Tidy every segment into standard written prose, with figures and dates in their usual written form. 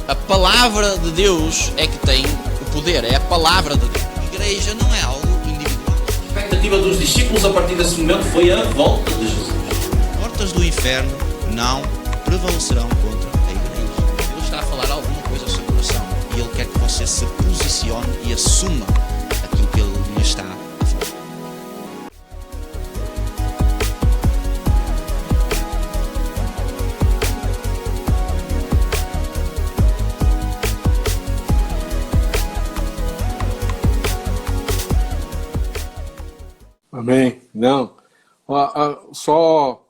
A palavra de Deus é que tem o poder, é a palavra de Deus. A igreja não é algo individual. A expectativa dos discípulos a partir desse momento foi a volta de Jesus. Portas do inferno não prevalecerão contra a igreja. Deus está a falar alguma coisa ao seu coração e Ele quer que você se posicione e assuma aquilo que Ele lhe está a falar. Amém. Não, só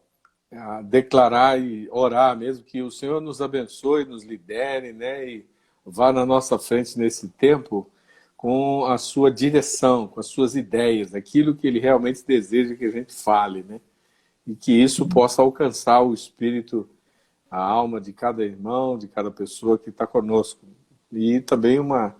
declarar e orar mesmo que o Senhor nos abençoe, nos lidere, né, e vá na nossa frente nesse tempo com a sua direção, com as suas ideias, aquilo que Ele realmente deseja que a gente fale, né, e que isso possa alcançar o espírito, a alma de cada irmão, de cada pessoa que está conosco. E também uma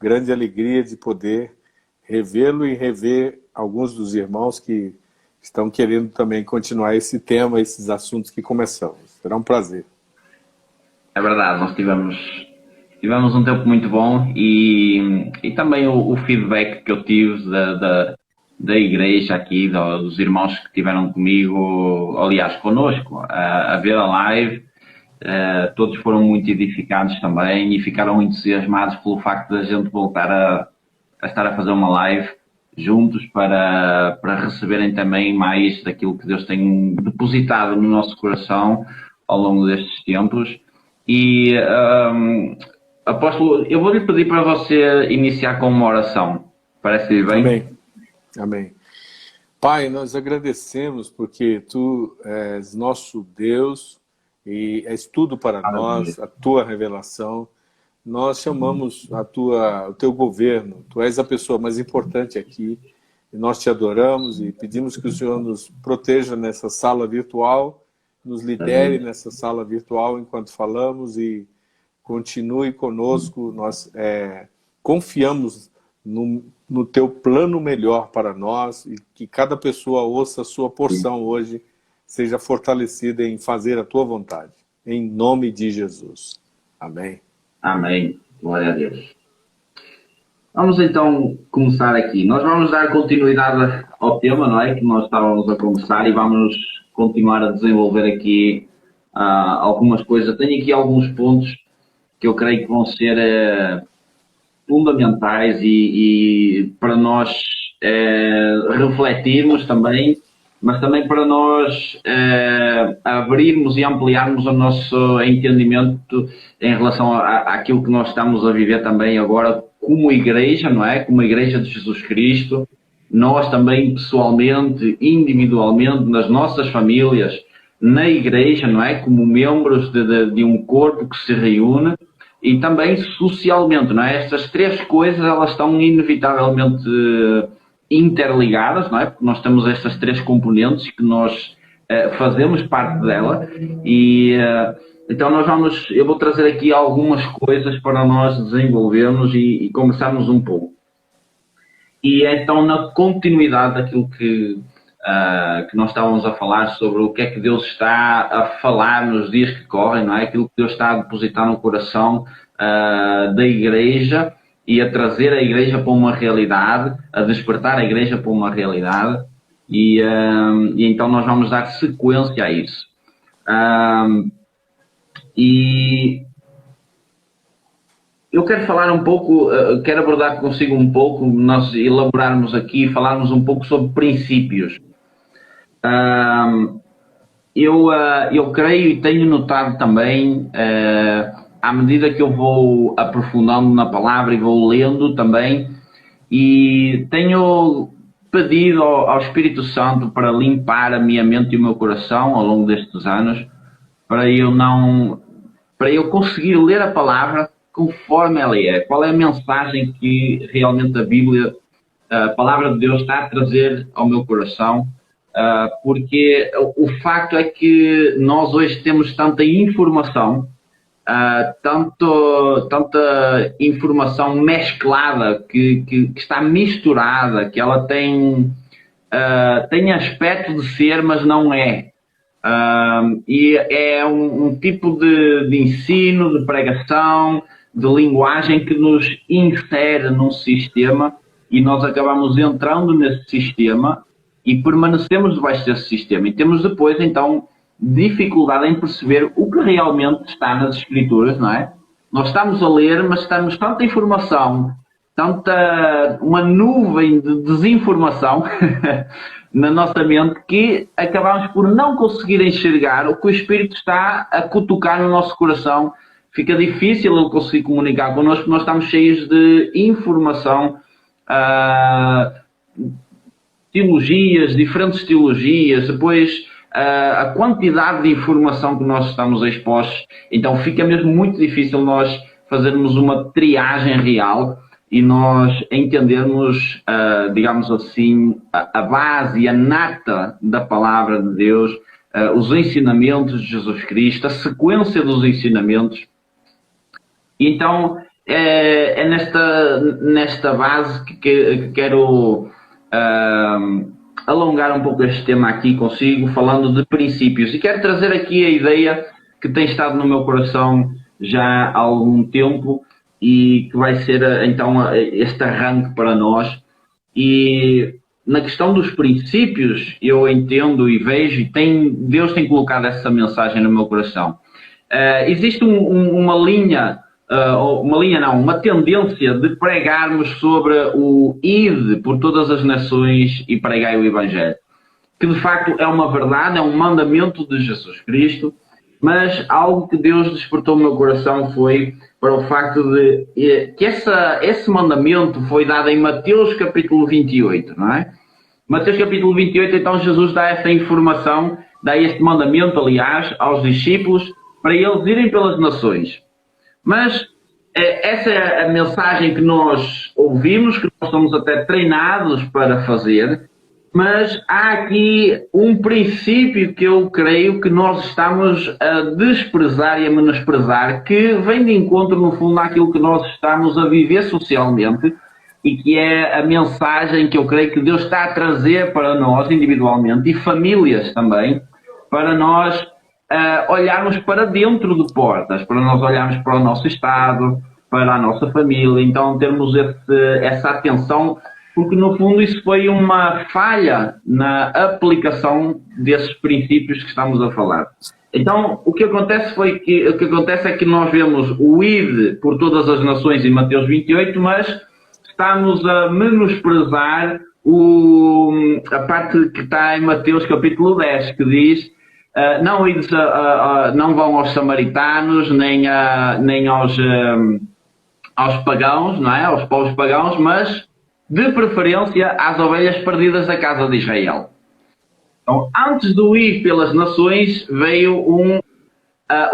grande alegria de poder revê-lo e rever alguns dos irmãos que estão querendo também continuar esse tema, esses assuntos que começamos. Será um prazer. É verdade, nós tivemos um tempo muito bom e também o feedback que eu tive da igreja aqui, dos irmãos que estiveram comigo, aliás, connosco, a ver a live, todos foram muito edificados também e ficaram entusiasmados pelo facto de a gente voltar a estar a fazer uma live juntos para receberem também mais daquilo que Deus tem depositado no nosso coração ao longo destes tempos. E, apóstolo, eu vou-lhe pedir para você iniciar com uma oração. Parece bem? Amém. Amém. Pai, nós agradecemos porque Tu és nosso Deus e és tudo para nós, a Tua revelação. Nós chamamos o Teu governo, Tu és a pessoa mais importante aqui, e nós Te adoramos e pedimos que o Senhor nos proteja nessa sala virtual, nos lidere nessa sala virtual enquanto falamos e continue conosco. Nós confiamos no Teu plano melhor para nós e que cada pessoa ouça a sua porção hoje, seja fortalecida em fazer a Tua vontade. Em nome de Jesus. Amém. Amém. Glória a Deus. Vamos então começar aqui. Nós vamos dar continuidade ao tema, não é? Que nós estávamos a começar e vamos continuar a desenvolver aqui algumas coisas. Tenho aqui alguns pontos que eu creio que vão ser fundamentais e para nós refletirmos também, mas também para nós abrirmos e ampliarmos o nosso entendimento em relação àquilo que nós estamos a viver também agora como igreja, não é? Como igreja de Jesus Cristo, nós também pessoalmente, individualmente, nas nossas famílias, na igreja, não é? Como membros de um corpo que se reúne e também socialmente, não é? Estas três coisas, elas estão inevitavelmente interligadas, não é? Porque nós temos estas três componentes que nós fazemos parte dela e então eu vou trazer aqui algumas coisas para nós desenvolvermos e conversarmos um pouco. E então na continuidade daquilo que nós estávamos a falar sobre o que é que Deus está a falar nos dias que correm, não é? Aquilo que Deus está a depositar no coração da igreja e a trazer a igreja para uma realidade, a despertar a igreja para uma realidade, e então nós vamos dar sequência a isso. E eu quero falar um pouco, quero abordar consigo um pouco, nós elaborarmos aqui, falarmos um pouco sobre princípios. Eu creio e tenho notado também, à medida que eu vou aprofundando na palavra e vou lendo também, e tenho pedido ao Espírito Santo para limpar a minha mente e o meu coração ao longo destes anos, para eu conseguir ler a palavra conforme ela é. Qual é a mensagem que realmente a Bíblia, a palavra de Deus está a trazer ao meu coração, porque o facto é que nós hoje temos tanta informação, tanta informação mesclada, que está misturada, que ela tem aspecto de ser, mas não é. E é um tipo de ensino, de pregação, de linguagem que nos insere num sistema e nós acabamos entrando nesse sistema e permanecemos debaixo desse sistema. E temos depois, então, dificuldade em perceber o que realmente está nas Escrituras, não é? Nós estamos a ler, mas estamos tanta informação, uma nuvem de desinformação na nossa mente que acabamos por não conseguir enxergar o que o Espírito está a cutucar no nosso coração. Fica difícil ele conseguir comunicar connosco, porque nós estamos cheios de informação, teologias, diferentes teologias, depois a quantidade de informação que nós estamos expostos, então fica mesmo muito difícil nós fazermos uma triagem real e nós entendermos, digamos assim, a base e a nata da palavra de Deus, os ensinamentos de Jesus Cristo, a sequência dos ensinamentos. Então, é nesta base que quero alongar um pouco este tema aqui consigo, falando de princípios. E quero trazer aqui a ideia que tem estado no meu coração já há algum tempo e que vai ser, então, este arranque para nós. E na questão dos princípios, eu entendo e vejo, e Deus tem colocado essa mensagem no meu coração. Existe uma tendência de pregarmos sobre o ide por todas as nações e pregai o Evangelho. Que de facto é uma verdade, é um mandamento de Jesus Cristo, mas algo que Deus despertou no meu coração foi para o facto de que esse mandamento foi dado em Mateus capítulo 28, não é? Mateus capítulo 28, então Jesus dá essa informação, dá este mandamento, aliás, aos discípulos, para eles irem pelas nações. Mas essa é a mensagem que nós ouvimos, que nós somos até treinados para fazer, mas há aqui um princípio que eu creio que nós estamos a desprezar e a menosprezar, que vem de encontro, no fundo, àquilo que nós estamos a viver socialmente e que é a mensagem que eu creio que Deus está a trazer para nós individualmente e famílias também, para nós olharmos para dentro de portas, para nós olharmos para o nosso Estado, para a nossa família, então termos essa atenção, porque no fundo isso foi uma falha na aplicação desses princípios que estamos a falar. Então o que acontece é que nós vemos o ide por todas as nações em Mateus 28, mas estamos a menosprezar a parte que está em Mateus capítulo 10, que diz não vão aos samaritanos, nem aos pagãos, não é? Aos povos pagãos, mas de preferência às ovelhas perdidas da casa de Israel. Então, antes do ir pelas nações, veio um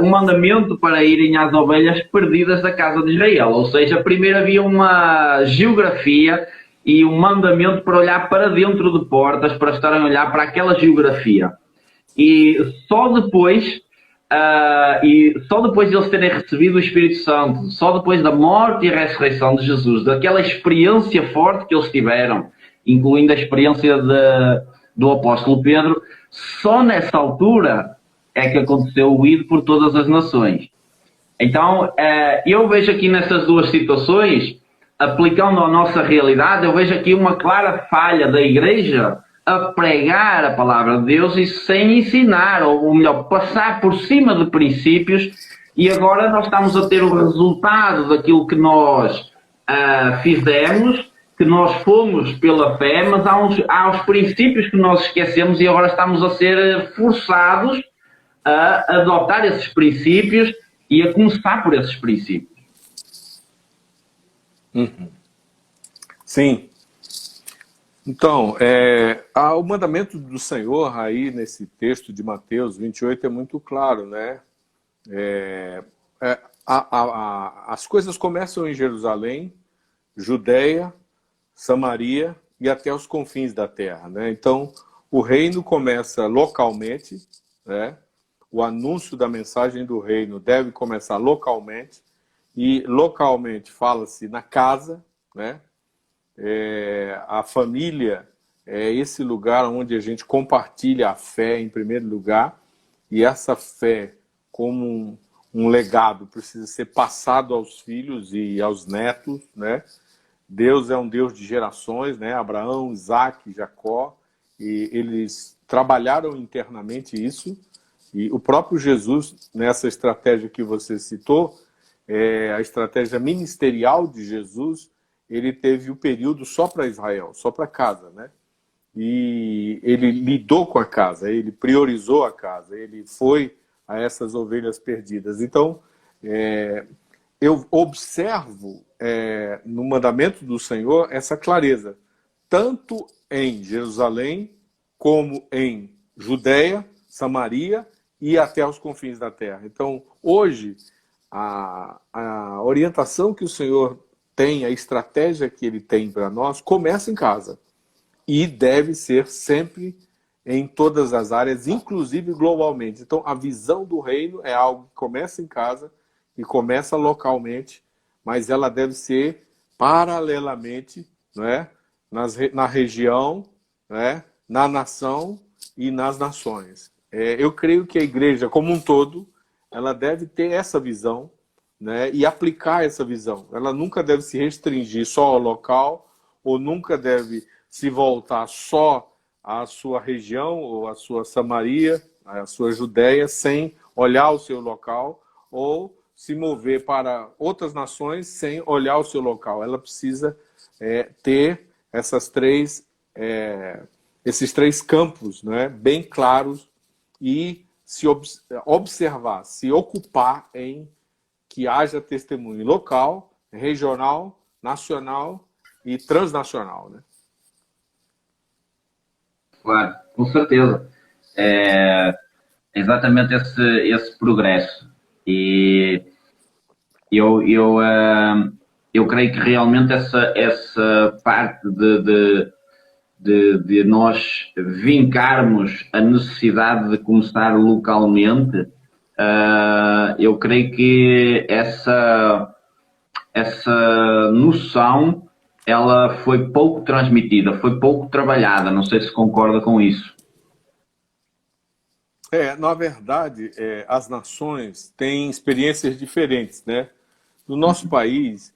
mandamento para irem às ovelhas perdidas da casa de Israel. Ou seja, primeiro havia uma geografia e um mandamento para olhar para dentro de portas, para estarem a olhar para aquela geografia. E só depois de eles terem recebido o Espírito Santo, só depois da morte e ressurreição de Jesus, daquela experiência forte que eles tiveram, incluindo a experiência do apóstolo Pedro, só nessa altura é que aconteceu o ide por todas as nações. Então, eu vejo aqui nessas duas situações, aplicando a nossa realidade, eu vejo aqui uma clara falha da igreja a pregar a palavra de Deus e sem ensinar, ou melhor, passar por cima de princípios, e agora nós estamos a ter o resultado daquilo que nós fizemos, que nós fomos pela fé, mas há os princípios que nós esquecemos e agora estamos a ser forçados a adotar esses princípios e a começar por esses princípios. Uhum. Sim. Então, o mandamento do Senhor aí nesse texto de Mateus 28 é muito claro, né? As coisas começam em Jerusalém, Judeia, Samaria e até os confins da terra, né? Então, o reino começa localmente, né? O anúncio da mensagem do reino deve começar localmente, e localmente fala-se na casa, né? A família é esse lugar onde a gente compartilha a fé em primeiro lugar, e essa fé, como um legado, precisa ser passado aos filhos e aos netos, né? Deus é um Deus de gerações, né? Abraão, Isaac, Jacó, e eles trabalharam internamente isso, e o próprio Jesus, nessa estratégia que você citou, a estratégia ministerial de Jesus, ele teve o período só para Israel, só para casa, né? E ele lidou com a casa, ele priorizou a casa, ele foi a essas ovelhas perdidas. Então, eu observo no mandamento do Senhor essa clareza, tanto em Jerusalém, como em Judeia, Samaria e até os confins da terra. Então, hoje, a orientação que o Senhor tem, a estratégia que ele tem para nós, começa em casa. E deve ser sempre em todas as áreas, inclusive globalmente. Então, a visão do reino é algo que começa em casa e começa localmente, mas ela deve ser paralelamente, né, na região, né, na nação e nas nações. Eu creio que a igreja, como um todo, ela deve ter essa visão, né, e aplicar essa visão. Ela nunca deve se restringir só ao local, ou nunca deve se voltar só à sua região, ou à sua Samaria, à sua Judéia, sem olhar o seu local, ou se mover para outras nações sem olhar o seu local. Ela precisa ter esses três campos, né, bem claros, e se observar, se ocupar em que haja testemunho local, regional, nacional e transnacional, né? Claro, com certeza. É exatamente esse progresso. E eu creio que realmente essa parte de nós vincarmos a necessidade de começar localmente, eu creio que essa noção ela foi pouco transmitida, foi pouco trabalhada. Não sei se concorda com isso. Na verdade, as nações têm experiências diferentes, né? No nosso país,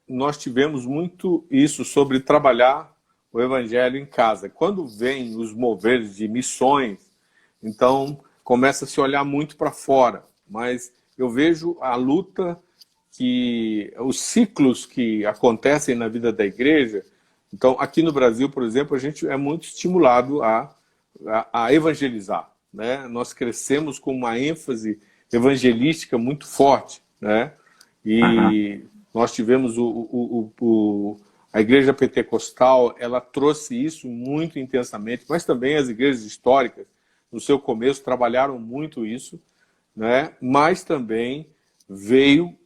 nós tivemos muito isso sobre trabalhar o evangelho em casa. Quando vem os moveres de missões, então começa a se olhar muito para fora. Mas eu vejo a luta, os ciclos que acontecem na vida da igreja. Então, aqui no Brasil, por exemplo, a gente é muito estimulado a evangelizar, né? Nós crescemos com uma ênfase evangelística muito forte, né? E nós tivemos a igreja pentecostal, ela trouxe isso muito intensamente, mas também as igrejas históricas, no seu começo, trabalharam muito isso, né? Mas também veio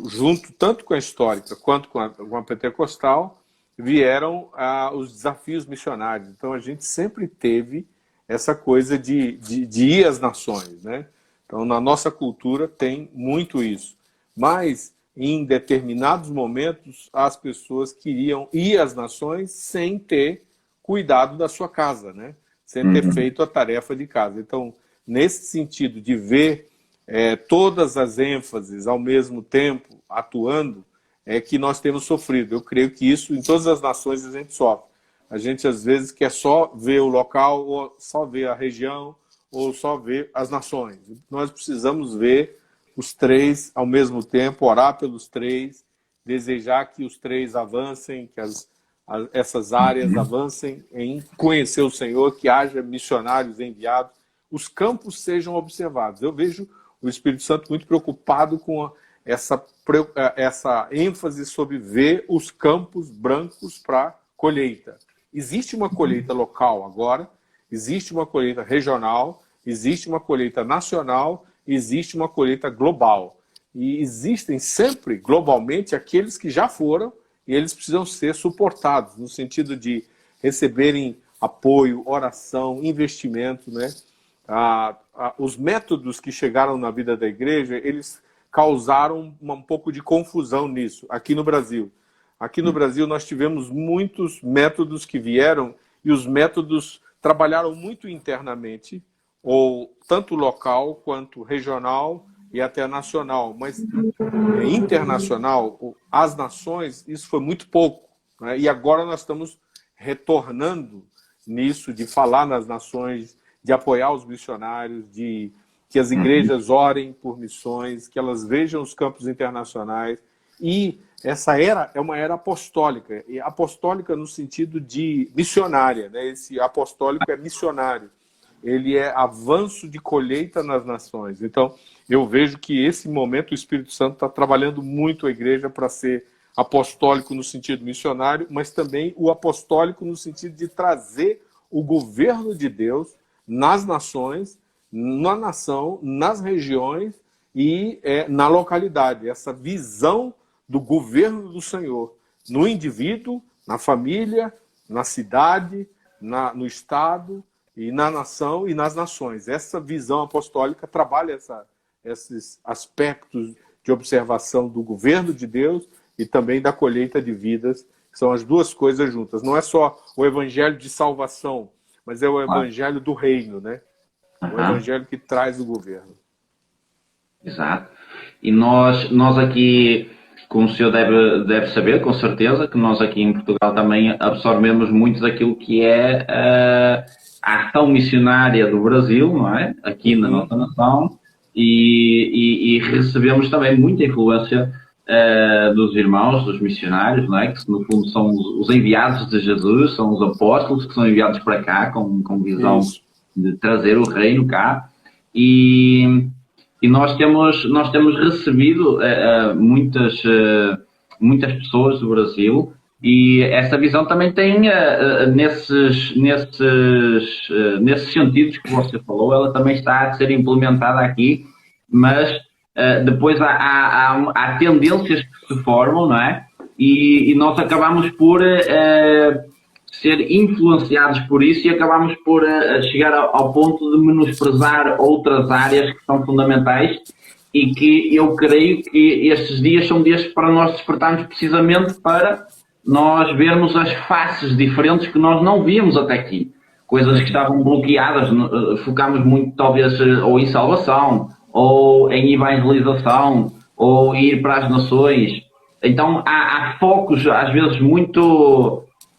junto, tanto com a histórica quanto com a pentecostal, vieram os desafios missionários. Então a gente sempre teve essa coisa de ir às nações, né? Então na nossa cultura tem muito isso. Mas em determinados momentos as pessoas queriam ir às nações sem ter cuidado da sua casa, né? Sem ter feito a tarefa de casa. Então, nesse sentido de ver todas as ênfases ao mesmo tempo atuando, é que nós temos sofrido. Eu creio que isso em todas as nações a gente sofre. A gente às vezes quer só ver o local, ou só ver a região, ou só ver as nações. Nós precisamos ver os três ao mesmo tempo, orar pelos três, desejar que os três avancem, que essas áreas avancem em conhecer o Senhor, que haja missionários enviados, os campos sejam observados. Eu vejo o Espírito Santo muito preocupado com essa ênfase sobre ver os campos brancos para colheita. Existe uma colheita local agora, existe uma colheita regional, existe uma colheita nacional, existe uma colheita global. E existem sempre, globalmente, aqueles que já foram e eles precisam ser suportados, no sentido de receberem apoio, oração, investimento, né? Os métodos que chegaram na vida da igreja, eles causaram um pouco de confusão nisso, aqui no Brasil. Aqui no Brasil nós tivemos muitos métodos que vieram e os métodos trabalharam muito internamente, ou tanto local quanto regional e até nacional, mas internacional, as nações, isso foi muito pouco, né? E agora nós estamos retornando nisso, de falar nas nações, de apoiar os missionários, de que as igrejas orem por missões, que elas vejam os campos internacionais. E essa era é uma era apostólica, e apostólica no sentido de missionária, né? Esse apostólico é missionário, ele é avanço de colheita nas nações. Então, eu vejo que esse momento o Espírito Santo está trabalhando muito a igreja para ser apostólico no sentido missionário, mas também o apostólico no sentido de trazer o governo de Deus nas nações, na nação, nas regiões e na localidade. Essa visão do governo do Senhor no indivíduo, na família, na cidade, no estado e na nação e nas nações. Essa visão apostólica trabalha esses aspectos de observação do governo de Deus e também da colheita de vidas, que são as duas coisas juntas. Não é só o evangelho de salvação, mas é o evangelho do reino, né? O evangelho que traz o governo. Exato. E nós aqui, como o senhor deve saber, com certeza, que nós aqui em Portugal também absorvemos muito daquilo que é a ação missionária do Brasil, não é? Aqui na nossa nação, e recebemos também muita influência dos irmãos, dos missionários, não é? Que no fundo são os enviados de Jesus, são os apóstolos que são enviados para cá com visão de trazer o reino cá, e nós temos recebido muitas pessoas do Brasil, e essa visão também tem nesses sentidos que você falou, ela também está a ser implementada aqui, mas depois há tendências que se formam, não é? E nós acabamos por ser influenciados por isso e acabamos por chegar ao ponto de menosprezar outras áreas que são fundamentais, e que eu creio que estes dias são dias para nós despertarmos precisamente para nós vermos as faces diferentes que nós não víamos até aqui. Coisas que estavam bloqueadas, focámos muito talvez ou em salvação, ou em evangelização, ou ir para as nações. Então há focos às vezes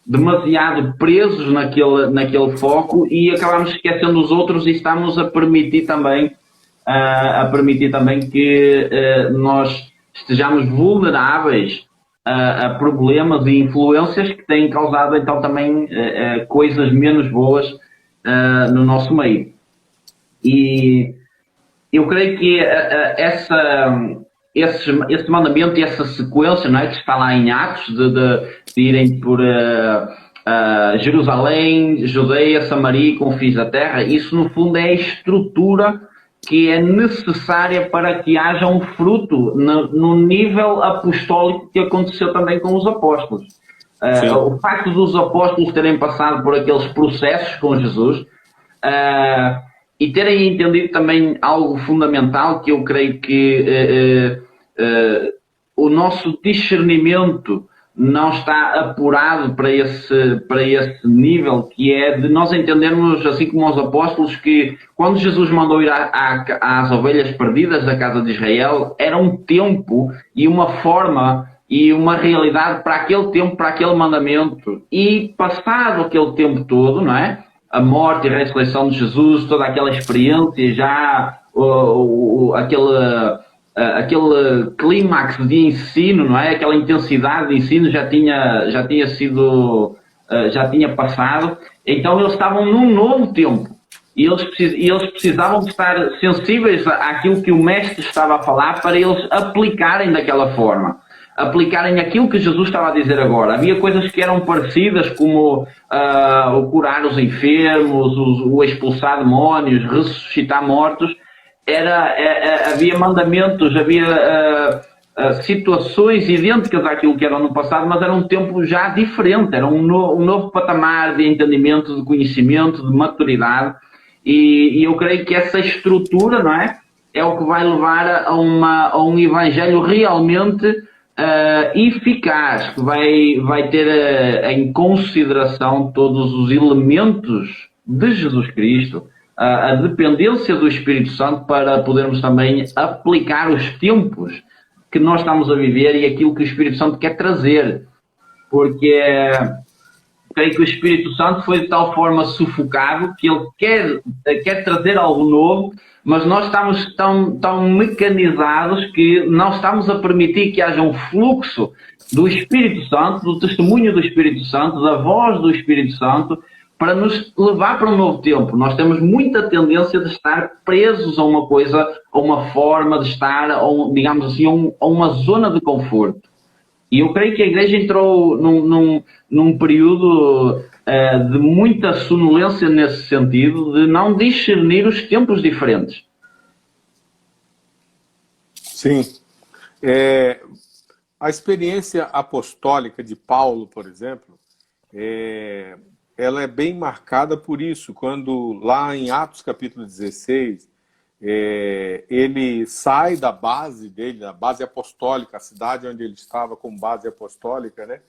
demasiado presos naquele foco, e acabamos esquecendo os outros, e estamos a permitir também que nós estejamos vulneráveis a problemas e influências que têm causado então também coisas menos boas no nosso meio. E eu creio que esse mandamento e essa sequência, não é, que está lá em Atos, de irem por Jerusalém, Judeia, Samaria e confins da terra, isso no fundo é a estrutura que é necessária para que haja um fruto no nível apostólico que aconteceu também com os apóstolos. O facto dos apóstolos terem passado por aqueles processos com Jesus e terem entendido também algo fundamental, que eu creio que o nosso discernimento não está apurado para esse nível, que é de nós entendermos, assim como os apóstolos, que quando Jesus mandou ir às ovelhas perdidas da casa de Israel, era um tempo e uma forma e uma realidade para aquele tempo, para aquele mandamento. E passado aquele tempo todo, não é? A morte e a ressurreição de Jesus, toda aquela experiência, já aquele clímax de ensino, não é? Aquela intensidade de ensino já tinha passado. Então eles estavam num novo tempo, e eles precisavam de estar sensíveis àquilo que o mestre estava a falar, para eles aplicarem daquela forma, aplicarem aquilo que Jesus estava a dizer agora. Havia coisas que eram parecidas, como o curar os enfermos, o expulsar demónios, ressuscitar mortos. Havia mandamentos, havia situações idênticas àquilo que era no passado, mas era um tempo já diferente, era um novo patamar de entendimento, de conhecimento, de maturidade, e eu creio que essa estrutura, não é? É o que vai levar a um evangelho realmente eficaz, que vai ter em consideração todos os elementos de Jesus Cristo, a dependência do Espírito Santo para podermos também aplicar os tempos que nós estamos a viver e aquilo que o Espírito Santo quer trazer. Porque creio que o Espírito Santo foi de tal forma sufocado que ele quer trazer algo novo, mas nós estamos tão mecanizados que não estamos a permitir que haja um fluxo do Espírito Santo, do testemunho do Espírito Santo, da voz do Espírito Santo, para nos levar para um novo tempo. Nós temos muita tendência de estar presos a uma coisa, a uma forma de estar, digamos assim, a uma zona de conforto. E eu creio que a igreja entrou num período de muita sonolência nesse sentido, de não discernir os tempos diferentes. Sim. A experiência apostólica de Paulo, por exemplo, ela é bem marcada por isso. Quando lá em Atos capítulo 16, ele sai da base dele, da base apostólica, a cidade onde ele estava com base apostólica, né?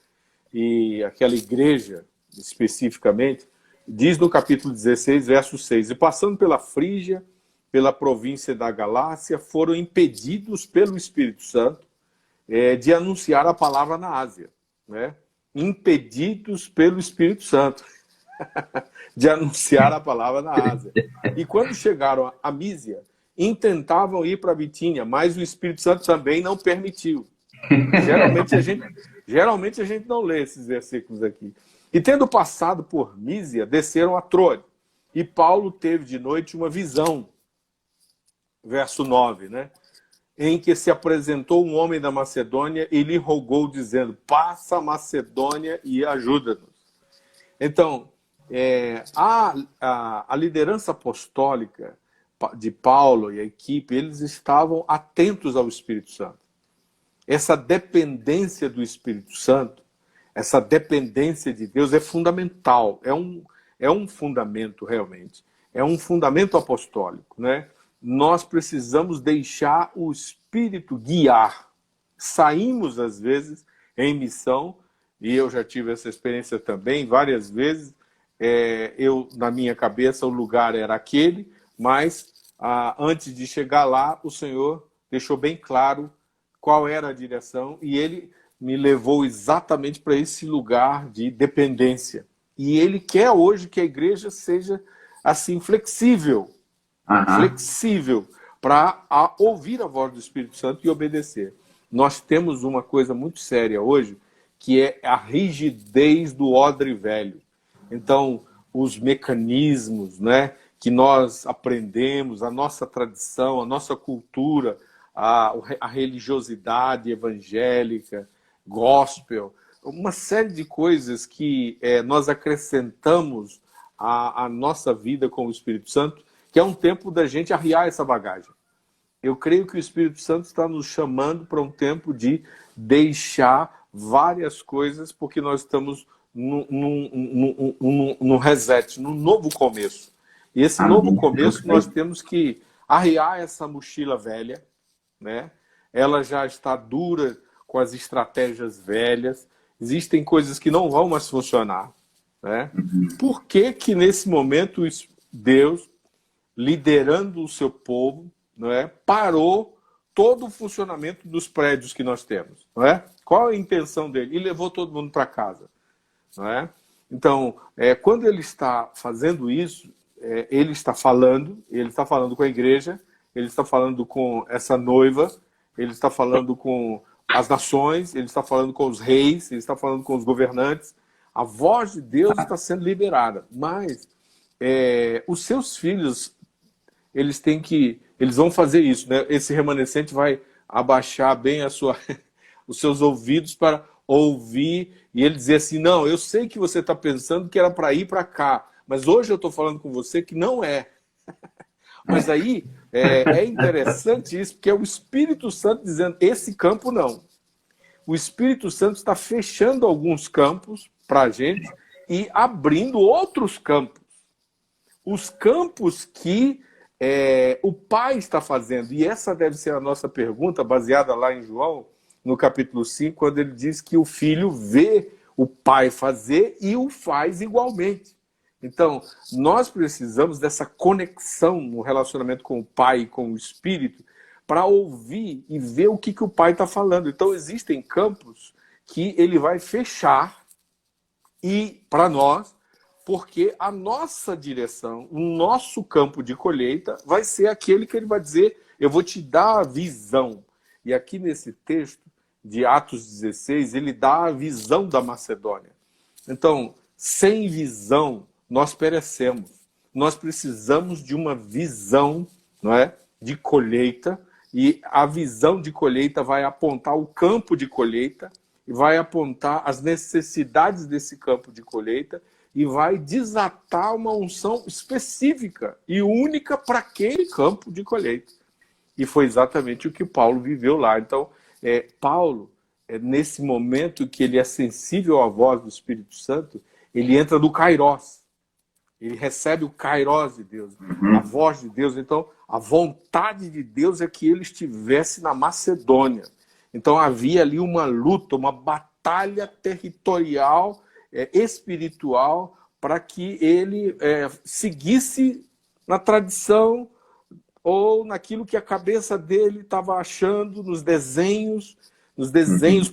E aquela igreja, especificamente, diz no capítulo 16, verso 6, e passando pela Frígia, pela província da Galácia, foram impedidos pelo Espírito Santo de anunciar a palavra na Ásia, né? Impedidos pelo Espírito Santo de anunciar a palavra na Ásia. E quando chegaram a Mísia, intentavam ir para Bitínia, mas o Espírito Santo também não permitiu. Geralmente a gente não lê esses versículos aqui. E tendo passado por Mísia, desceram a Troade. E Paulo teve de noite uma visão, verso 9, né? Em que se apresentou um homem da Macedônia e lhe rogou, dizendo, passa a Macedônia e ajuda-nos. Então, a liderança apostólica de Paulo e a equipe, eles estavam atentos ao Espírito Santo. Essa dependência do Espírito Santo, essa dependência de Deus é fundamental, é um fundamento realmente, é um fundamento apostólico, né? Nós precisamos deixar o Espírito guiar. Saímos, às vezes, em missão, e eu já tive essa experiência também, várias vezes. Na minha cabeça, o lugar era aquele, mas antes de chegar lá, o Senhor deixou bem claro qual era a direção, e Ele me levou exatamente para esse lugar de dependência. E Ele quer hoje que a igreja seja assim, flexível, flexível, para ouvir a voz do Espírito Santo e obedecer. Nós temos uma coisa muito séria hoje, que é a rigidez do odre velho. Então, os mecanismos, né, que nós aprendemos, a nossa tradição, a nossa cultura, a religiosidade evangélica, gospel, uma série de coisas que nós acrescentamos à nossa vida com o Espírito Santo, que é um tempo da gente arriar essa bagagem. Eu creio que o Espírito Santo está nos chamando para um tempo de deixar várias coisas, porque nós estamos num reset, num novo começo. E esse novo começo nós temos que arriar essa mochila velha, né? Ela já está dura com as estratégias velhas, existem coisas que não vão mais funcionar, né? Por que que nesse momento Deus, liderando o seu povo, não é, parou todo o funcionamento dos prédios que nós temos, não é? Qual é a intenção dele? E levou todo mundo para casa, não é? Então, quando ele está fazendo isso, ele está falando com a igreja, ele está falando com essa noiva, ele está falando com as nações, ele está falando com os reis, ele está falando com os governantes. A voz de Deus está sendo liberada, mas os seus filhos, eles vão fazer isso, né? Esse remanescente vai abaixar bem os seus ouvidos para ouvir, e ele dizer assim, não, eu sei que você está pensando que era para ir para cá, mas hoje eu estou falando com você que não é. Mas aí é interessante isso, porque é o Espírito Santo dizendo, esse campo não. O Espírito Santo está fechando alguns campos para a gente e abrindo outros campos. Os campos que o Pai está fazendo. E essa deve ser a nossa pergunta, baseada lá em João, no capítulo 5, quando ele diz que o Filho vê o Pai fazer e o faz igualmente. Então, nós precisamos dessa conexão no relacionamento com o Pai e com o Espírito para ouvir e ver o que o Pai está falando. Então, existem campos que ele vai fechar e para nós, porque a nossa direção, o nosso campo de colheita vai ser aquele que ele vai dizer, eu vou te dar a visão. E aqui nesse texto de Atos 16, ele dá a visão da Macedônia. Então, sem visão, nós perecemos. Nós precisamos de uma visão, não é, de colheita, e a visão de colheita vai apontar o campo de colheita, e vai apontar as necessidades desse campo de colheita, e vai desatar uma unção específica e única para aquele campo de colheita. E foi exatamente o que Paulo viveu lá. Então, Paulo, nesse momento que ele é sensível à voz do Espírito Santo, ele entra no Kairós. Ele recebe o Kairós de Deus, a voz de Deus. Então, a vontade de Deus é que ele estivesse na Macedônia. Então, havia ali uma luta, uma batalha territorial, espiritual, para que ele seguisse na tradição ou naquilo que a cabeça dele estava achando nos desenhos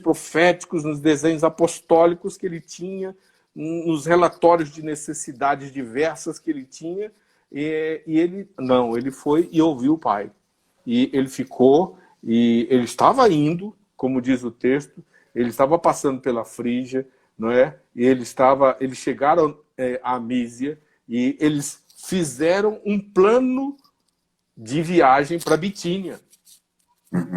proféticos, nos desenhos apostólicos que ele tinha, nos relatórios de necessidades diversas que ele tinha, e ele foi e ouviu o Pai. E ele ficou, e ele estava indo, como diz o texto, ele estava passando pela Frígia, não é? E eles chegaram a Mísia, e eles fizeram um plano de viagem para Bitínia.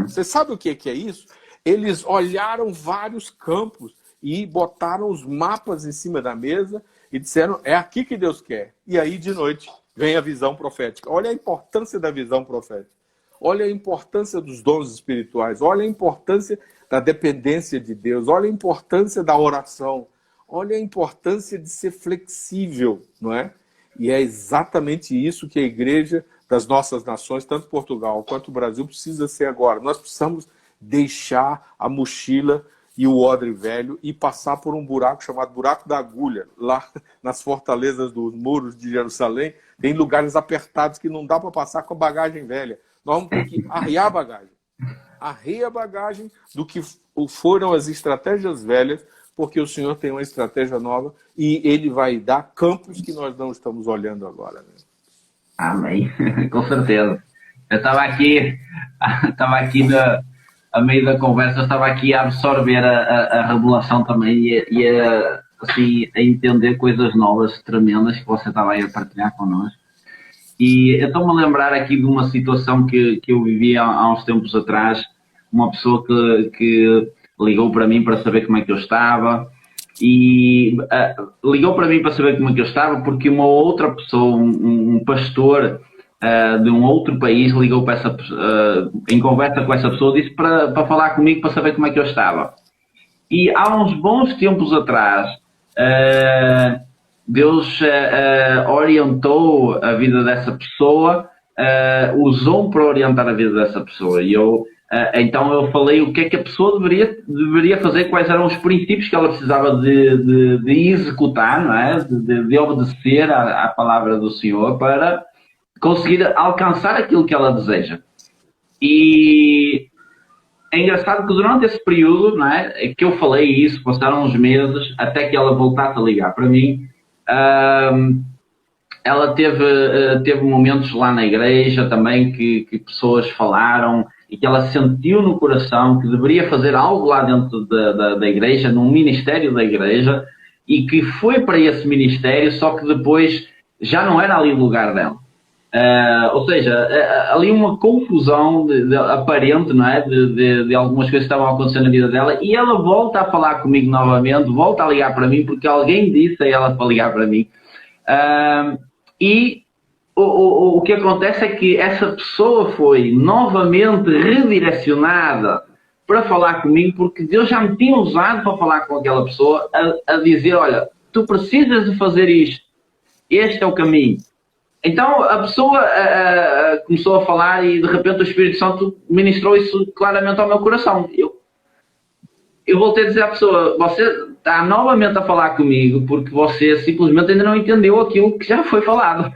Você sabe o que é isso? Eles olharam vários campos, e botaram os mapas em cima da mesa e disseram, é aqui que Deus quer. E aí, de noite, vem a visão profética. Olha a importância da visão profética. Olha a importância dos dons espirituais. Olha a importância da dependência de Deus. Olha a importância da oração. Olha a importância de ser flexível, não é? E é exatamente isso que a igreja das nossas nações, tanto Portugal quanto o Brasil, precisa ser agora. Nós precisamos deixar a mochila e o odre velho, e passar por um buraco chamado buraco da agulha. Lá nas fortalezas dos muros de Jerusalém, tem lugares apertados que não dá para passar com a bagagem velha. Nós vamos ter que arriar a bagagem. Arriar a bagagem do que foram as estratégias velhas, porque o Senhor tem uma estratégia nova, e Ele vai dar campos que nós não estamos olhando agora. Né? Amém, com certeza. Eu estava aqui a meio da conversa, eu estava aqui a absorver a revelação também e a entender coisas novas, tremendas, que você estava aí a partilhar connosco. E eu estou-me a lembrar aqui de uma situação que eu vivi há uns tempos atrás, uma pessoa que ligou para mim para saber como é que eu estava, e ligou para mim para saber como é que eu estava porque uma outra pessoa, um pastor de um outro país, ligou para em conversa com essa pessoa, disse para falar comigo, para saber como é que eu estava. E há uns bons tempos atrás, Deus orientou a vida dessa pessoa, usou-me para orientar a vida dessa pessoa. E então eu falei o que é que a pessoa deveria fazer, quais eram os princípios que ela precisava de executar, não é? de obedecer à palavra do Senhor para conseguir alcançar aquilo que ela deseja. E é engraçado que durante esse período, não é, que eu falei isso, passaram uns meses, até que ela voltasse a ligar para mim, ela teve momentos lá na igreja também que pessoas falaram e que ela sentiu no coração que deveria fazer algo lá dentro da igreja, num ministério da igreja, e que foi para esse ministério, só que depois já não era ali o lugar dela. Ou seja, ali uma confusão aparente, não é? De algumas coisas que estavam acontecendo na vida dela, e ela volta a falar comigo novamente, volta a ligar para mim, porque alguém disse a ela para ligar para mim. E o que acontece é que essa pessoa foi novamente redirecionada para falar comigo, porque Deus já me tinha usado para falar com aquela pessoa, a dizer, olha, tu precisas de fazer isto, este é o caminho. Então a pessoa começou a falar e de repente o Espírito Santo ministrou isso claramente ao meu coração. eu voltei a dizer à pessoa, você está novamente a falar comigo porque você simplesmente ainda não entendeu aquilo que já foi falado.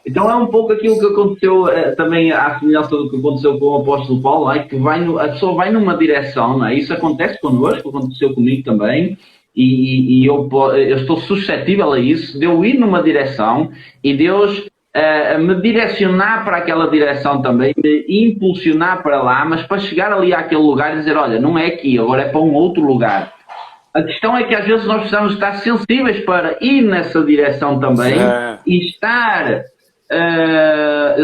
Então é um pouco aquilo que aconteceu também à semelhança do que aconteceu com o apóstolo Paulo, é que a pessoa vai numa direção, não é? Isso acontece connosco, aconteceu comigo também, e eu estou suscetível a isso, de eu ir numa direção e Deus me direcionar para aquela direção também, me impulsionar para lá, mas para chegar ali àquele lugar e dizer, olha, não é aqui, agora é para um outro lugar. A questão é que às vezes nós precisamos estar sensíveis para ir nessa direção também e estar,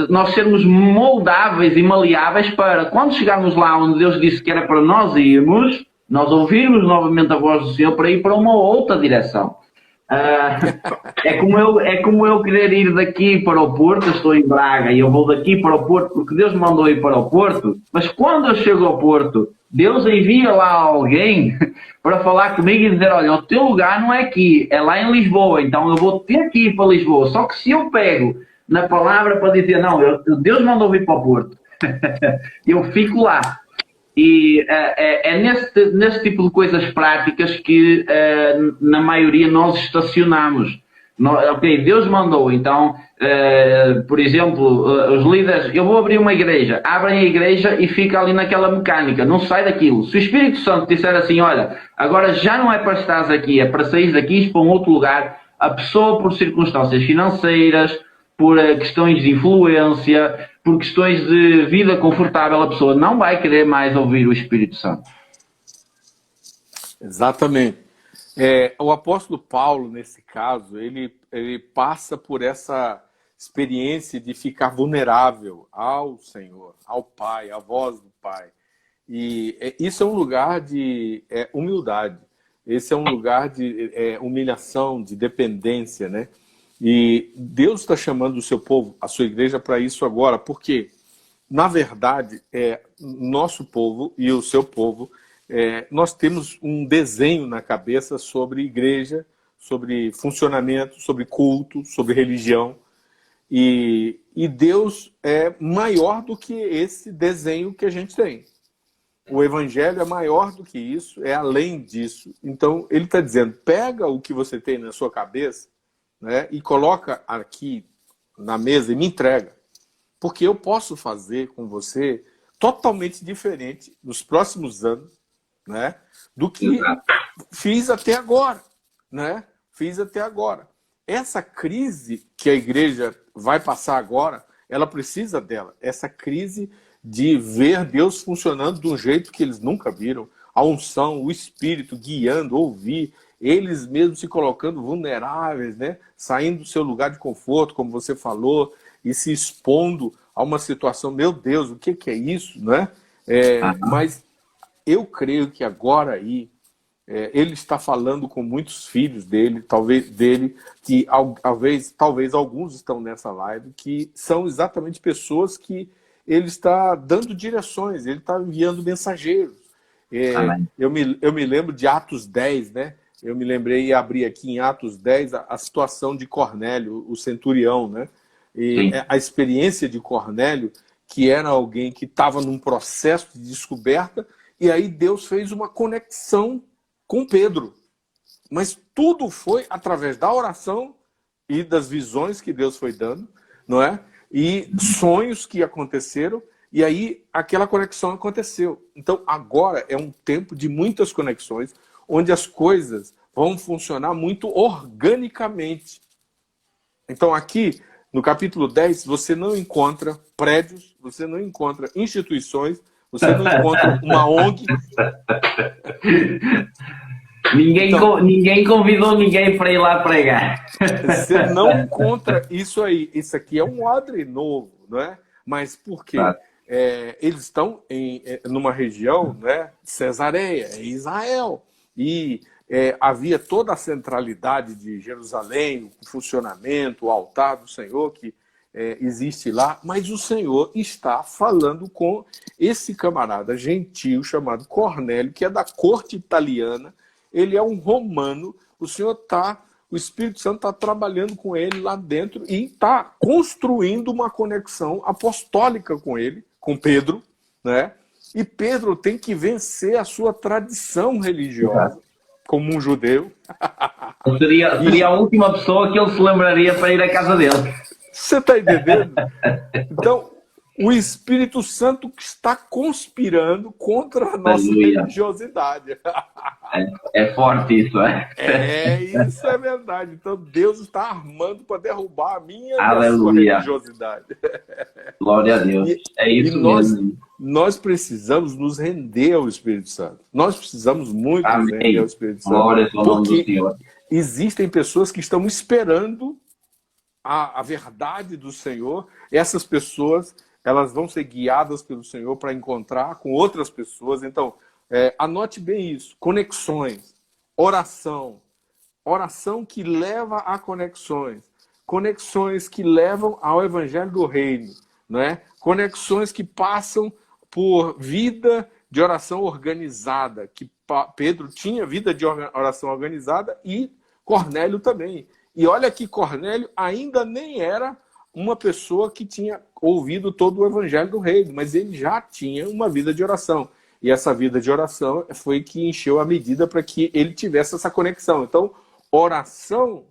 nós sermos moldáveis e maleáveis para quando chegarmos lá onde Deus disse que era para nós irmos, nós ouvirmos novamente a voz do Senhor para ir para uma outra direção. É como eu querer ir daqui para o Porto, eu estou em Braga e eu vou daqui para o Porto porque Deus me mandou ir para o Porto, mas quando eu chego ao Porto, Deus envia lá alguém para falar comigo e dizer, olha, o teu lugar não é aqui, é lá em Lisboa, então eu vou ter que ir para Lisboa. Só que se eu pego na palavra para dizer, não, Deus mandou vir para o Porto, eu fico lá. E é nesse tipo de coisas práticas que na maioria nós estacionamos. Ok, Deus mandou, então, por exemplo, os líderes, eu vou abrir uma igreja, abrem a igreja e fica ali naquela mecânica, não sai daquilo. Se o Espírito Santo disser assim, olha, agora já não é para estares aqui, é para sair daqui e ir para um outro lugar, a pessoa por circunstâncias financeiras, por questões de influência, por questões de vida confortável, a pessoa não vai querer mais ouvir o Espírito Santo. Exatamente. O apóstolo Paulo, nesse caso, ele passa por essa experiência de ficar vulnerável ao Senhor, ao Pai, à voz do Pai. E isso é um lugar de humildade. Esse é um lugar de humilhação, de dependência, né? E Deus está chamando o seu povo, a sua igreja, para isso agora, porque, na verdade, nosso povo e o seu povo, nós temos um desenho na cabeça sobre igreja, sobre funcionamento, sobre culto, sobre religião. E Deus é maior do que esse desenho que a gente tem. O evangelho é maior do que isso, é além disso. Então, ele está dizendo, pega o que você tem na sua cabeça, né, e coloca aqui na mesa e me entrega. Porque eu posso fazer com você totalmente diferente nos próximos anos, né, do que fiz até agora. Né? Fiz até agora. Essa crise que a igreja vai passar agora, ela precisa dela. Essa crise de ver Deus funcionando de um jeito que eles nunca viram. A unção, o Espírito guiando, ouvir, eles mesmos se colocando vulneráveis, né? Saindo do seu lugar de conforto, como você falou, e se expondo a uma situação, meu Deus, o que é isso? Né? Mas eu creio que agora aí, ele está falando com muitos filhos dele, que talvez alguns estão nessa live, que são exatamente pessoas que ele está dando direções, ele está enviando mensageiros. Eu me lembro de Atos 10, né? Eu me lembrei e abri aqui em Atos 10 a situação de Cornélio, o centurião, né? E a experiência de Cornélio, que era alguém que estava num processo de descoberta, e aí Deus fez uma conexão com Pedro. Mas tudo foi através da oração e das visões que Deus foi dando, não é? E sonhos que aconteceram, e aí aquela conexão aconteceu. Então agora é um tempo de muitas conexões, onde as coisas vão funcionar muito organicamente. Então aqui, no capítulo 10, você não encontra prédios, você não encontra instituições, você não encontra uma ONG. Ninguém convidou ninguém para ir lá pregar. Você não encontra isso aí. Isso aqui é um odre novo, não é? Mas por quê? Claro. Eles estão numa região, né, Cesareia, em Israel. E havia toda a centralidade de Jerusalém, o funcionamento, o altar do Senhor que existe lá. Mas o Senhor está falando com esse camarada gentil chamado Cornélio, que é da corte italiana. Ele é um romano, o Espírito Santo está trabalhando com ele lá dentro e está construindo uma conexão apostólica com ele, com Pedro, né? E Pedro tem que vencer a sua tradição religiosa, como um judeu. Seria a última pessoa que ele se lembraria para ir à casa dele. Você está entendendo? Então, o Espírito Santo que está conspirando contra a nossa religiosidade. É forte isso, é? Isso é verdade. Então, Deus está armando para derrubar a minha e Aleluia. a sua religiosidade. Glória a Deus. É isso mesmo. Nós precisamos nos render ao Espírito Santo. Nós precisamos muito nos render ao Espírito Santo. Glória ao nome do Porque Senhor. existem pessoas que estão esperando a verdade do Senhor. Essas pessoas, elas vão ser guiadas pelo Senhor para encontrar com outras pessoas. Então, anote bem isso. Conexões, oração. Oração que leva a conexões. Conexões que levam ao Evangelho do Reino. Não é? Conexões que passam por vida de oração organizada. Que Pedro tinha vida de oração organizada e Cornélio também. E olha que Cornélio ainda nem era uma pessoa que tinha ouvido todo o Evangelho do Reino, mas ele já tinha uma vida de oração. E essa vida de oração foi que encheu a medida para que ele tivesse essa conexão. Então, oração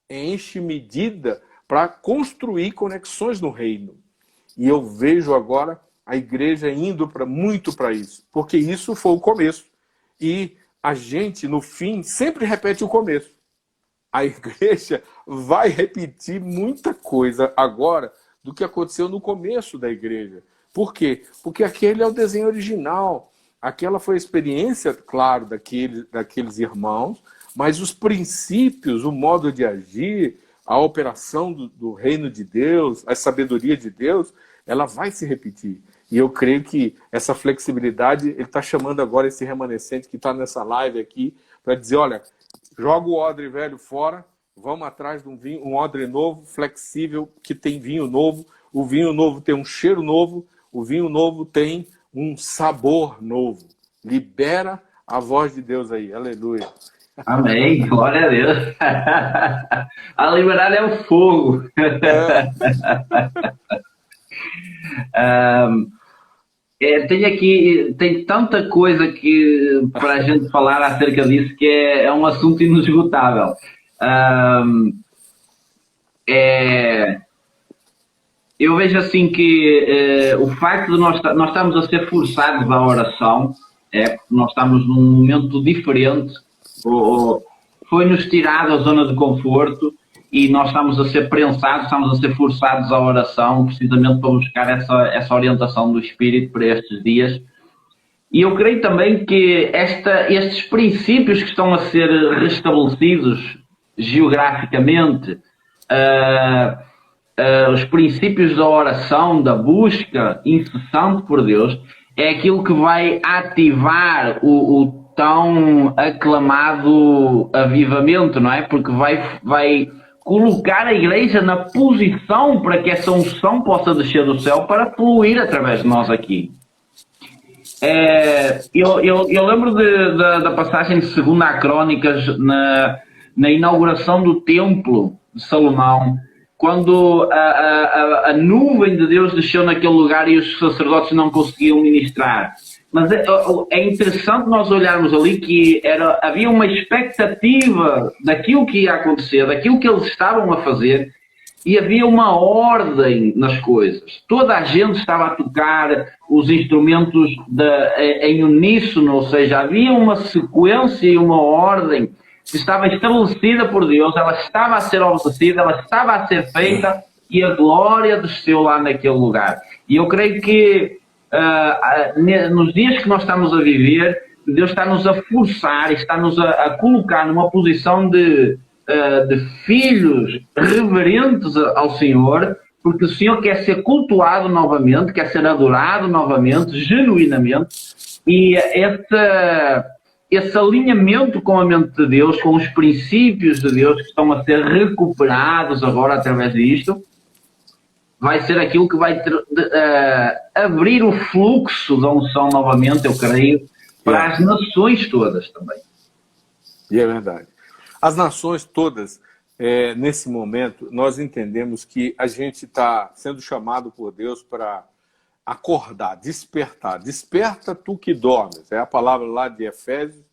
enche medida para construir conexões no reino. E eu vejo agora a igreja indo muito para isso, porque isso foi o começo. E a gente, no fim, sempre repete o começo. A igreja vai repetir muita coisa agora do que aconteceu no começo da igreja. Por quê? Porque aquele é o desenho original. Aquela foi a experiência, claro, daqueles irmãos, mas os princípios, o modo de agir, a operação do reino de Deus, a sabedoria de Deus, ela vai se repetir. E eu creio que essa flexibilidade, ele está chamando agora esse remanescente que está nessa live aqui, para dizer, olha, joga o odre velho fora, vamos atrás de um odre novo, flexível, que tem vinho novo. O vinho novo tem um cheiro novo, o vinho novo tem um sabor novo. Libera a voz de Deus aí, aleluia. Amém, glória a Deus. A liberar é o fogo. Tem tanta coisa que para a gente falar acerca disso que é um assunto inesgotável. Eu vejo assim que o facto de nós estamos a ser forçados à oração, nós estamos num momento diferente, foi-nos tirado a zona de conforto e nós estamos a ser prensados, estamos a ser forçados à oração, precisamente para buscar essa orientação do Espírito para estes dias. E eu creio também que estes princípios que estão a ser restabelecidos geograficamente, os princípios da oração, da busca incessante por Deus, é aquilo que vai ativar o tão aclamado avivamento, não é? Porque vai colocar a igreja na posição para que essa unção possa descer do céu para fluir através de nós aqui. Eu lembro da passagem de 2 Crônicas na inauguração do templo de Salomão, quando a nuvem de Deus desceu naquele lugar e os sacerdotes não conseguiam ministrar. Mas é interessante nós olharmos ali que havia uma expectativa daquilo que ia acontecer, daquilo que eles estavam a fazer, e havia uma ordem nas coisas. Toda a gente estava a tocar os instrumentos em uníssono, ou seja, havia uma sequência e uma ordem que estava estabelecida por Deus, ela estava a ser obedecida, ela estava a ser feita, e a glória desceu lá naquele lugar. E eu creio que nos dias que nós estamos a viver, Deus está-nos a forçar, está-nos a colocar numa posição de filhos reverentes ao Senhor, porque o Senhor quer ser cultuado novamente, quer ser adorado novamente, genuinamente, e esse alinhamento com a mente de Deus, com os princípios de Deus que estão a ser recuperados agora através disto, vai ser aquilo que vai abrir o fluxo da unção novamente, eu creio, para as nações todas também. E é verdade. As nações todas, nesse momento, nós entendemos que a gente está sendo chamado por Deus para acordar, despertar. Desperta tu que dormes. É a palavra lá de Efésios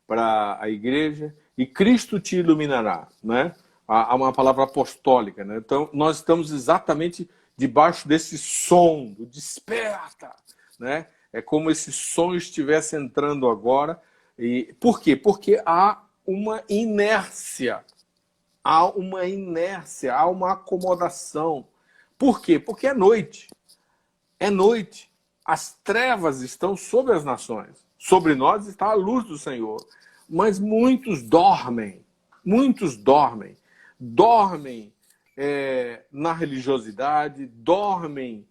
para a igreja. E Cristo te iluminará, né? Há uma palavra apostólica, né? Então, nós estamos exatamente debaixo desse som, do desperta, né? É como esse som estivesse entrando agora. E por quê? Porque há uma inércia. Há uma inércia, há uma acomodação. Por quê? Porque é noite. É noite. As trevas estão sobre as nações. Sobre nós está a luz do Senhor. Mas muitos dormem. Muitos dormem. Dormem na religiosidade, dormem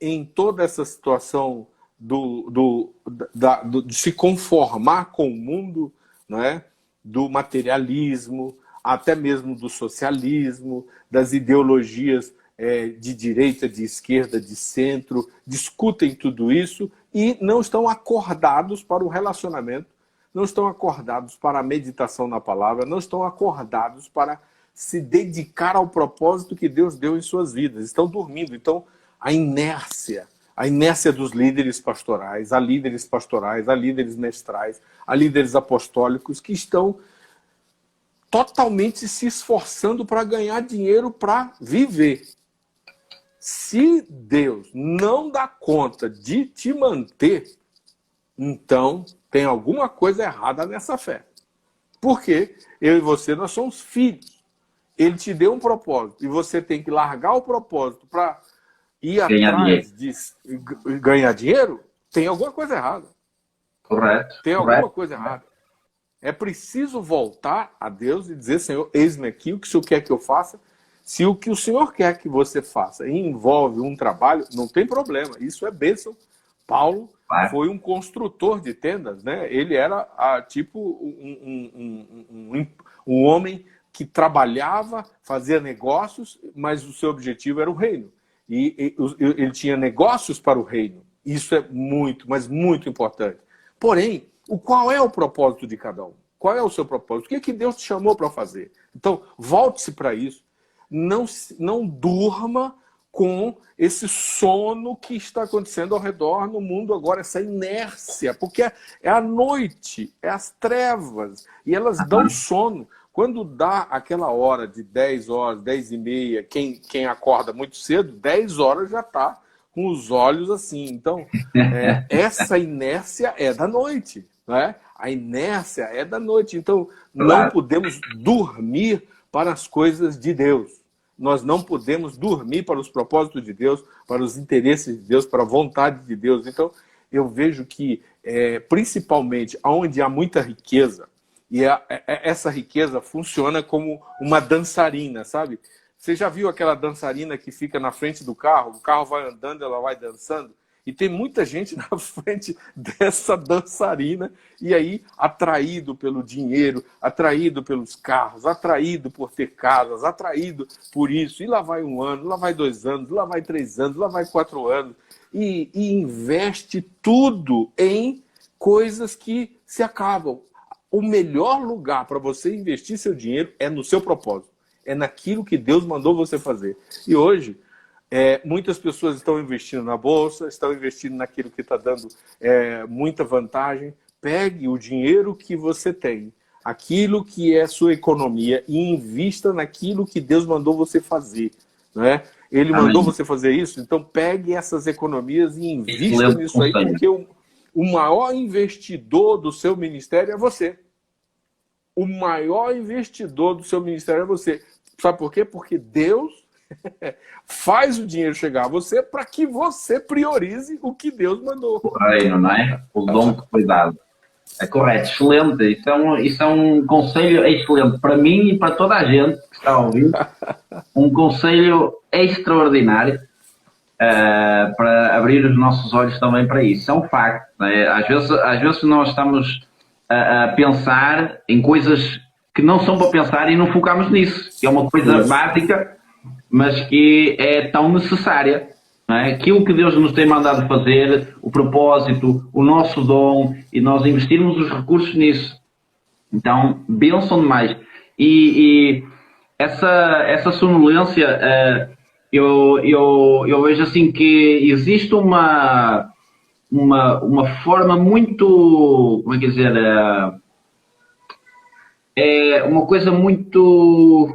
em toda essa situação de se conformar com o mundo, né? Do materialismo, até mesmo do socialismo, das ideologias de direita, de esquerda, de centro, discutem tudo isso e não estão acordados para o relacionamento, não estão acordados para a meditação na palavra, não estão acordados para se dedicar ao propósito que Deus deu em suas vidas. Estão dormindo. Então, a inércia dos líderes pastorais, há líderes mestrais, há líderes apostólicos que estão totalmente se esforçando para ganhar dinheiro para viver. Se Deus não dá conta de te manter, então tem alguma coisa errada nessa fé. Porque eu e você, nós somos filhos. Ele te deu um propósito e você tem que largar o propósito para ir atrás de ganhar dinheiro, tem alguma coisa errada. Correto. Tem alguma coisa errada. É preciso voltar a Deus e dizer, Senhor, eis-me aqui, o que o Senhor quer que eu faça? Se o que o Senhor quer que você faça envolve um trabalho, não tem problema. Isso é bênção. Paulo foi um construtor de tendas, né? Ele era tipo um homem que trabalhava, fazia negócios, mas o seu objetivo era o reino. E ele tinha negócios para o reino. Isso é muito, mas muito importante. Porém, qual é o propósito de cada um? Qual é o seu propósito? O que Deus te chamou para fazer? Então, volte-se para isso. Não durma com esse sono que está acontecendo ao redor no mundo agora, essa inércia, porque é a noite, é as trevas, e elas dão sono. Quando dá aquela hora de 10 horas, 10 e meia, quem acorda muito cedo, 10 horas já está com os olhos assim. Então, essa inércia é da noite, né? A inércia é da noite. Então, não podemos dormir para as coisas de Deus. Nós não podemos dormir para os propósitos de Deus, para os interesses de Deus, para a vontade de Deus. Então, eu vejo que, principalmente, onde há muita riqueza, e essa riqueza funciona como uma dançarina, sabe? Você já viu aquela dançarina que fica na frente do carro? O carro vai andando, ela vai dançando. E tem muita gente na frente dessa dançarina, e aí atraído pelo dinheiro, atraído pelos carros, atraído por ter casas, atraído por isso. E lá vai 1 ano, lá vai 2 anos, lá vai 3 anos, lá vai 4 anos. E investe tudo em coisas que se acabam. O melhor lugar para você investir seu dinheiro é no seu propósito. É naquilo que Deus mandou você fazer. E hoje, muitas pessoas estão investindo na bolsa, estão investindo naquilo que está dando muita vantagem. Pegue o dinheiro que você tem, aquilo que é sua economia, e invista naquilo que Deus mandou você fazer. Né? Ele mandou você fazer isso, então pegue essas economias e invista nisso aí, porque o maior investidor do seu ministério é você. O maior investidor do seu ministério é você. Sabe por quê? Porque Deus faz o dinheiro chegar a você para que você priorize o que Deus mandou. O reino, não é? O dom de cuidado. É correto, excelente. Isso é um conselho excelente para mim e para toda a gente que está a ouvir. Um conselho extraordinário para abrir os nossos olhos também para isso. É um facto. Não é? Às vezes nós estamos a pensar em coisas que não são para pensar e não focamos nisso. Que é uma coisa básica, mas que é tão necessária. Não é? Aquilo que Deus nos tem mandado fazer, o propósito, o nosso dom, e nós investirmos os recursos nisso. Então, bênção demais. E essa sonolência eu vejo assim que existe uma forma muito, como é que dizer, é uma coisa muito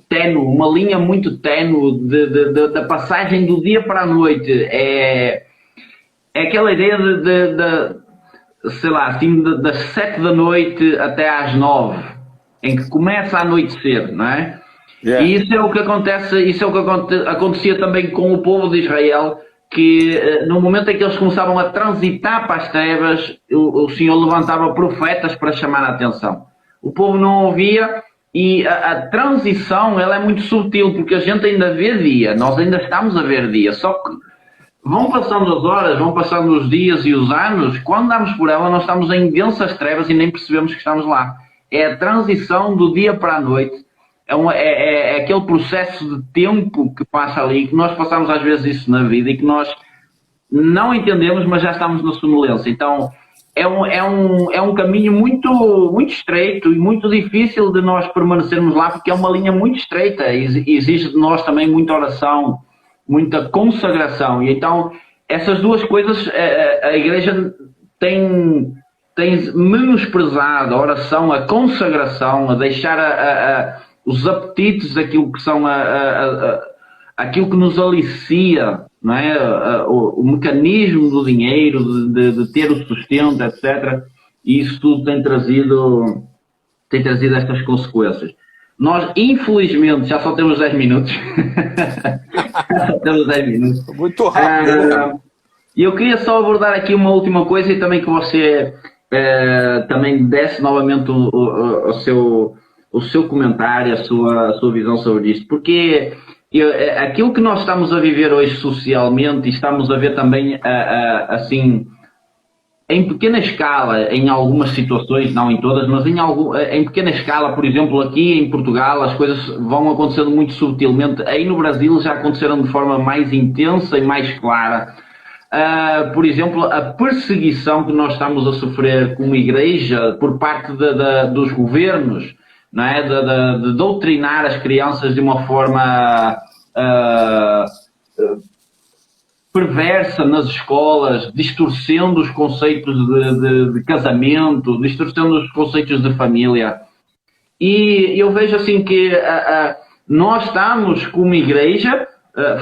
ténue, uma linha muito ténue da passagem do dia para a noite. É aquela ideia sei lá, assim, das 7 da noite até às 9, em que começa a anoitecer, não é? Yeah. E isso é o que acontece, isso é o que acontecia também com o povo de Israel, que no momento em que eles começavam a transitar para as trevas, o Senhor levantava profetas para chamar a atenção. O povo não ouvia, e a transição ela é muito sutil, porque a gente ainda vê dia, nós ainda estamos a ver dia, só que vão passando as horas, vão passando os dias e os anos, quando damos por ela nós estamos em densas trevas e nem percebemos que estamos lá. É a transição do dia para a noite, é aquele processo de tempo que passa ali, que nós passamos às vezes isso na vida e que nós não entendemos, mas já estamos na sonolência. Então é um caminho muito, muito estreito e muito difícil de nós permanecermos lá, porque é uma linha muito estreita e exige de nós também muita oração, muita consagração. E então essas duas coisas a Igreja tem menosprezado: a oração, a consagração, a deixar os apetites daquilo que são aquilo que nos alicia, não é? O mecanismo do dinheiro, de ter o sustento, etc. E isso tudo tem trazido estas consequências. Nós, infelizmente, já só temos 10 minutos. Só temos 10 minutos. Muito rápido. E eu queria só abordar aqui uma última coisa e também que você também desse novamente o seu comentário, a sua visão sobre isto. Porque aquilo que nós estamos a viver hoje socialmente, e estamos a ver também assim, em pequena escala, em algumas situações, não em todas, mas em pequena escala, por exemplo, aqui em Portugal, as coisas vão acontecendo muito subtilmente. Aí no Brasil já aconteceram de forma mais intensa e mais clara. Por exemplo, a perseguição que nós estamos a sofrer como igreja por parte dos governos, não é? De doutrinar as crianças de uma forma perversa nas escolas, distorcendo os conceitos de casamento, distorcendo os conceitos de família. E eu vejo assim que nós estamos como igreja,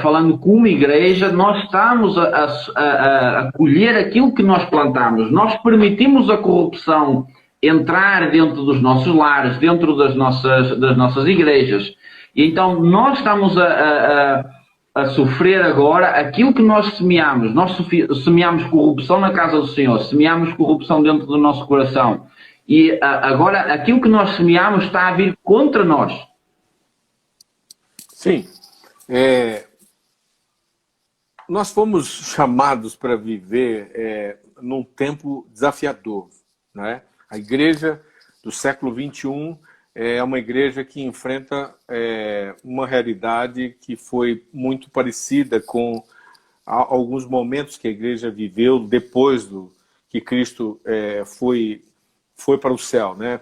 falando como igreja, nós estamos a colher aquilo que nós plantamos. Nós permitimos a corrupção entrar dentro dos nossos lares, dentro das nossas igrejas. E então nós estamos a sofrer agora aquilo que nós semeamos. Nós semeamos corrupção na casa do Senhor, semeamos corrupção dentro do nosso coração. E agora aquilo que nós semeamos está a vir contra nós. Sim. Nós fomos chamados para viver num tempo desafiador, não é? A igreja do século XXI é uma igreja que enfrenta uma realidade que foi muito parecida com alguns momentos que a igreja viveu depois que Cristo foi para o céu, né?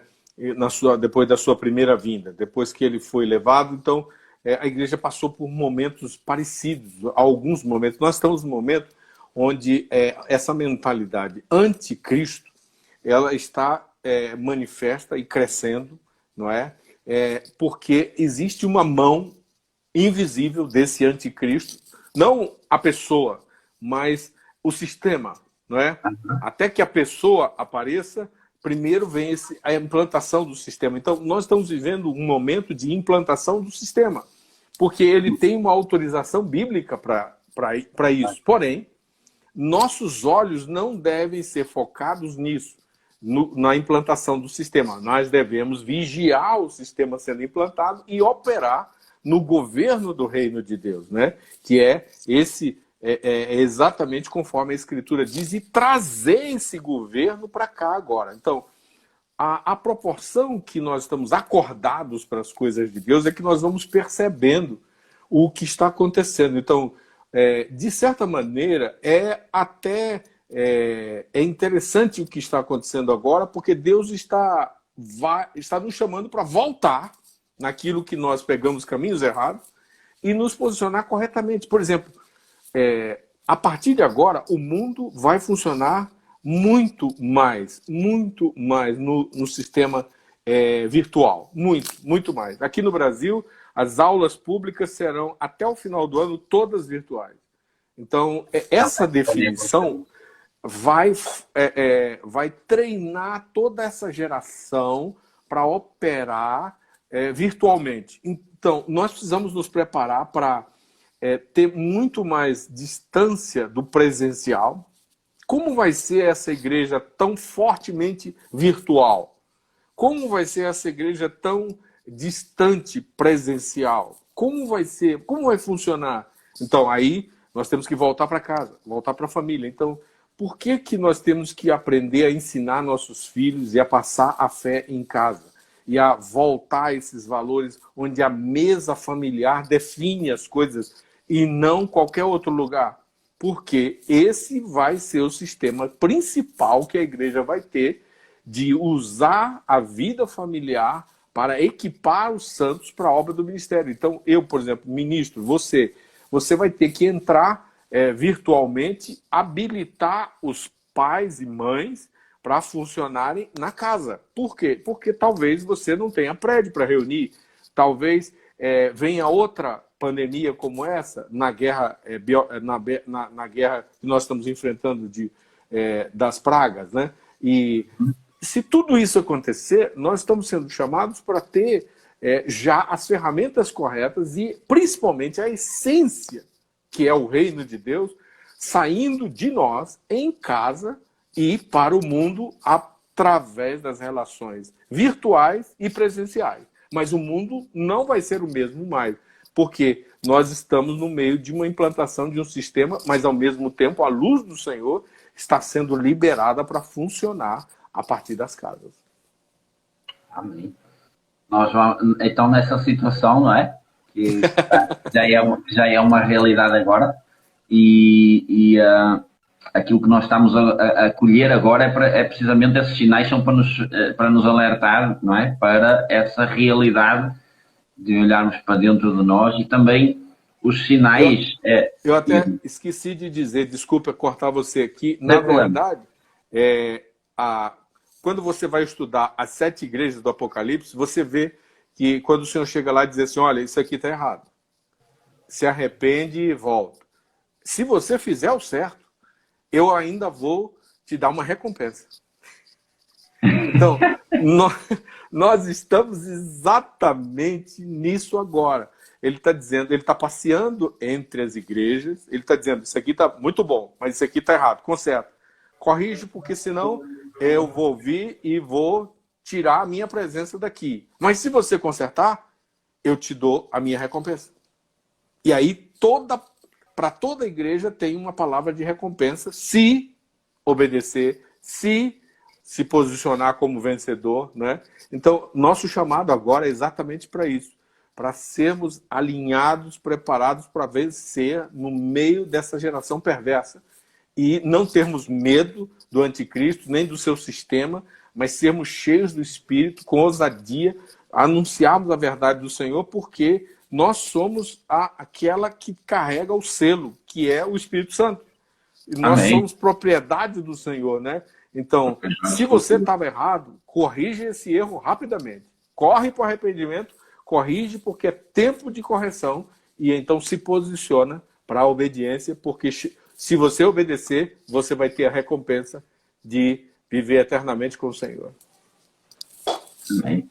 Depois da sua primeira vinda, depois que ele foi levado. Então, a igreja passou por momentos parecidos, alguns momentos. Nós estamos num momento onde essa mentalidade anticristo, ela está manifesta e crescendo, não é? Porque existe uma mão invisível desse anticristo, não a pessoa, mas o sistema, não é? Até que a pessoa apareça, primeiro vem a implantação do sistema. Então, nós estamos vivendo um momento de implantação do sistema, porque ele tem uma autorização bíblica para isso. Porém, nossos olhos não devem ser focados nisso, na implantação do sistema. Nós devemos vigiar o sistema sendo implantado e operar no governo do reino de Deus, né? Que é exatamente conforme a Escritura diz, e trazer esse governo para cá agora. Então, a proporção que nós estamos acordados para as coisas de Deus é que nós vamos percebendo o que está acontecendo. Então, de certa maneira, é interessante o que está acontecendo agora, porque Deus está nos chamando para voltar naquilo que nós pegamos caminhos errados e nos posicionar corretamente. Por exemplo, a partir de agora, o mundo vai funcionar muito mais no sistema virtual. Muito mais. Aqui no Brasil, as aulas públicas serão, até o final do ano, todas virtuais. Então, essa definição vai treinar toda essa geração para operar virtualmente. Então, nós precisamos nos preparar para ter muito mais distância do presencial. Como vai ser essa igreja tão fortemente virtual? Como vai ser essa igreja tão distante presencial? Como vai funcionar? Então, aí nós temos que voltar para casa, voltar para a família. Então, por que nós temos que aprender a ensinar nossos filhos e a passar a fé em casa? E a voltar a esses valores onde a mesa familiar define as coisas e não qualquer outro lugar? Porque esse vai ser o sistema principal que a igreja vai ter de usar a vida familiar para equipar os santos para a obra do ministério. Então, eu, por exemplo, ministro, você vai ter que entrar virtualmente, habilitar os pais e mães para funcionarem na casa. Por quê? Porque talvez você não tenha prédio para reunir, talvez venha outra pandemia como essa, na guerra que nós estamos enfrentando das pragas, né? E se tudo isso acontecer, nós estamos sendo chamados para ter já as ferramentas corretas e principalmente a essência, que é o reino de Deus, saindo de nós em casa e para o mundo através das relações virtuais e presenciais. Mas o mundo não vai ser o mesmo mais, porque nós estamos no meio de uma implantação de um sistema, mas ao mesmo tempo a luz do Senhor está sendo liberada para funcionar a partir das casas. Amém. Nós vamos, então, nessa situação, não é? Que já é uma realidade agora, e aquilo que nós estamos a colher agora é precisamente esses sinais, são para nos alertar, não é? Para essa realidade de olharmos para dentro de nós e também os sinais... Eu até esqueci de dizer, desculpa cortar você aqui, na verdade, quando você vai estudar as 7 igrejas do Apocalipse, você vê que quando o Senhor chega lá e diz assim, olha, isso aqui está errado. Se arrepende e volta. Se você fizer o certo, eu ainda vou te dar uma recompensa. Então, nós estamos exatamente nisso agora. Ele está dizendo, ele está passeando entre as igrejas, ele está dizendo, isso aqui está muito bom, mas isso aqui está errado, conserta. Corrige, porque senão eu vou vir e vou tirar a minha presença daqui. Mas se você consertar, eu te dou a minha recompensa. E aí, para toda a igreja tem uma palavra de recompensa, se obedecer, se posicionar como vencedor, né? Então, nosso chamado agora é exatamente para isso, para sermos alinhados, preparados para vencer no meio dessa geração perversa e não termos medo do anticristo, nem do seu sistema, mas sermos cheios do Espírito, com ousadia, anunciarmos a verdade do Senhor, porque nós somos aquela que carrega o selo, que é o Espírito Santo. E nós somos propriedade do Senhor, né? Então, se você estava errado, corrige esse erro rapidamente. Corre para o arrependimento, corrige porque é tempo de correção e então se posiciona para a obediência, porque se você obedecer, você vai ter a recompensa de viver eternamente com o Senhor. Amém.